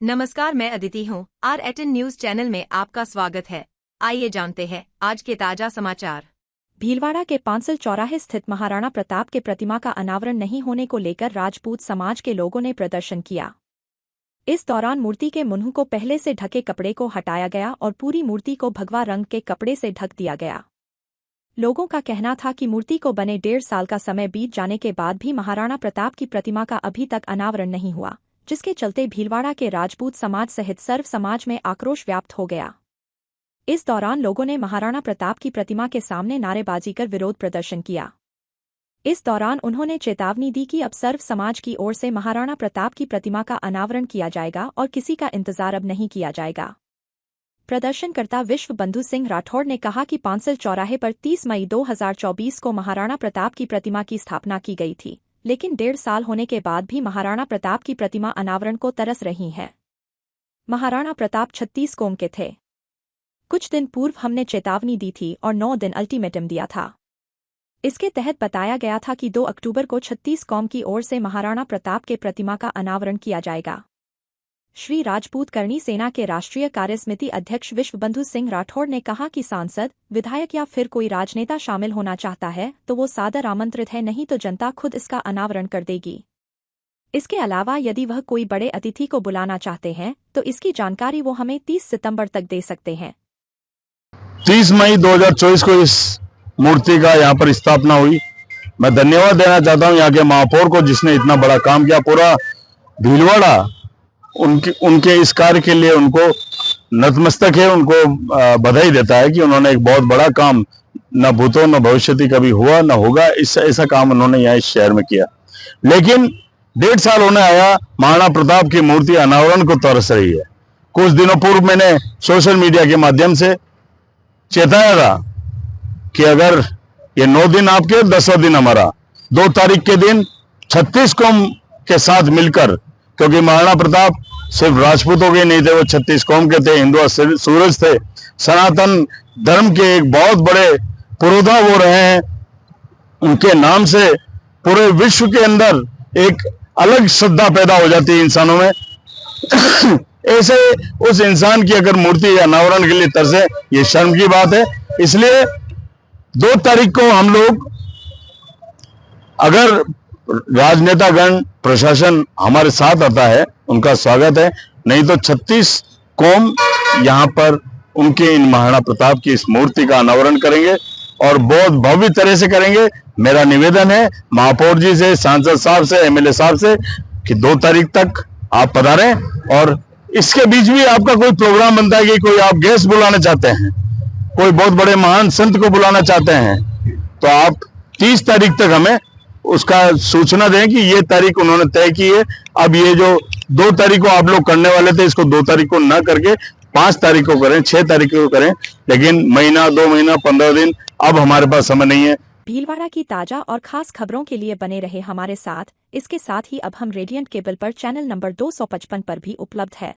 नमस्कार, मैं अदिति हूँ। R18 न्यूज चैनल में आपका स्वागत है। आइए जानते हैं आज के ताजा समाचार। भीलवाड़ा के पांसल चौराहे स्थित महाराणा प्रताप के प्रतिमा का अनावरण नहीं होने को लेकर राजपूत समाज के लोगों ने प्रदर्शन किया। इस दौरान मूर्ति के मुंह को पहले से ढके कपड़े को हटाया गया और पूरी मूर्ति को भगवा रंग के कपड़े से ढक दिया गया। लोगों का कहना था कि मूर्ति को बने 1.5 साल का समय बीत जाने के बाद भी महाराणा प्रताप की प्रतिमा का अभी तक अनावरण नहीं हुआ, जिसके चलते भीलवाड़ा के राजपूत समाज सहित सर्व समाज में आक्रोश व्याप्त हो गया। इस दौरान लोगों ने महाराणा प्रताप की प्रतिमा के सामने नारेबाजी कर विरोध प्रदर्शन किया। इस दौरान उन्होंने चेतावनी दी कि अब सर्व समाज की ओर से महाराणा प्रताप की प्रतिमा का अनावरण किया जाएगा और किसी का इंतजार अब नहीं किया जाएगा। प्रदर्शनकर्ता विश्व बंधु सिंह राठौड़ ने कहा कि पांसल चौराहे पर 30 मई 2024 को महाराणा प्रताप की प्रतिमा की स्थापना की गई थी, लेकिन 1.5 साल होने के बाद भी महाराणा प्रताप की प्रतिमा अनावरण को तरस रही है। महाराणा प्रताप 36 कोम के थे। कुछ दिन पूर्व हमने चेतावनी दी थी और 9 दिन अल्टीमेटम दिया था। इसके तहत बताया गया था कि 2 अक्टूबर को 36 कौम की ओर से महाराणा प्रताप के प्रतिमा का अनावरण किया जाएगा। श्री राजपूत करणी सेना के राष्ट्रीय कार्यसमिति अध्यक्ष विश्व बंधु सिंह राठौड़ ने कहा कि सांसद, विधायक या फिर कोई राजनेता शामिल होना चाहता है तो वो सादर आमंत्रित है, नहीं तो जनता खुद इसका अनावरण कर देगी। इसके अलावा यदि वह कोई बड़े अतिथि को बुलाना चाहते हैं तो इसकी जानकारी वो हमें 30 सितंबर तक दे सकते हैं। 30 मई 2024 को इस मूर्ति का यहाँ पर स्थापना हुई। मैं धन्यवाद देना चाहता हूँ यहाँ के महापौर को, जिसने इतना बड़ा काम किया। पूरा भीलवाड़ा उनके इस कार्य के लिए उनको नतमस्तक है, उनको बधाई देता है कि उन्होंने एक बहुत बड़ा काम न भूतों न भविष्यति कभी हुआ न होगा ऐसा काम उन्होंने यहाँ इस शहर में किया। लेकिन 1.5 साल होने आया, महाराणा प्रताप की मूर्ति अनावरण को तरस रही है। कुछ दिनों पूर्व मैंने सोशल मीडिया के माध्यम से चेताया था कि अगर ये 9 दिन आपके 10वां दिन हमारा, 2 तारीख के दिन 36 कौम के साथ मिलकर, क्योंकि महाराणा प्रताप सिर्फ राजपूतों के नहीं थे, वो 36 कौम के थे, हिंदू सूरज थे, सनातन धर्म के एक बहुत बड़े पुरोधा वो रहे हैं। उनके नाम से पूरे विश्व के अंदर एक अलग श्रद्धा पैदा हो जाती है इंसानों में। ऐसे उस इंसान की अगर मूर्ति अनावरण के लिए तरसे, ये शर्म की बात है। इसलिए 2 तारीख को हम लोग, अगर राजनेतागण प्रशासन हमारे साथ आता है उनका स्वागत है, नहीं तो 36 कौम यहाँ पर उनके इन महाराणा प्रताप की इस मूर्ति का अनावरण करेंगे और बहुत भव्य तरह से करेंगे। मेरा निवेदन है महापौर जी से, सांसद साहब से, एमएलए साहब से कि 2 तारीख तक आप पधारें। और इसके बीच भी आपका कोई प्रोग्राम बनता है कि कोई आप गेस्ट बुलाना चाहते हैं, कोई बहुत बड़े महान संत को बुलाना चाहते हैं, तो आप 30 तारीख तक हमें उसका सूचना दें कि ये तारीख उन्होंने तय की है। अब ये जो 2 तारीख को आप लोग करने वाले थे, इसको 2 तारीख को ना करके 5 तारीख को करें, 6 तारीख को करें, लेकिन महीना, 2 महीना, 15 दिन अब हमारे पास समय नहीं है। भीलवाड़ा की ताजा और खास खबरों के लिए बने रहे हमारे साथ। इसके साथ ही अब हम रेडियंट केबल पर चैनल नंबर 255 पर भी उपलब्ध है।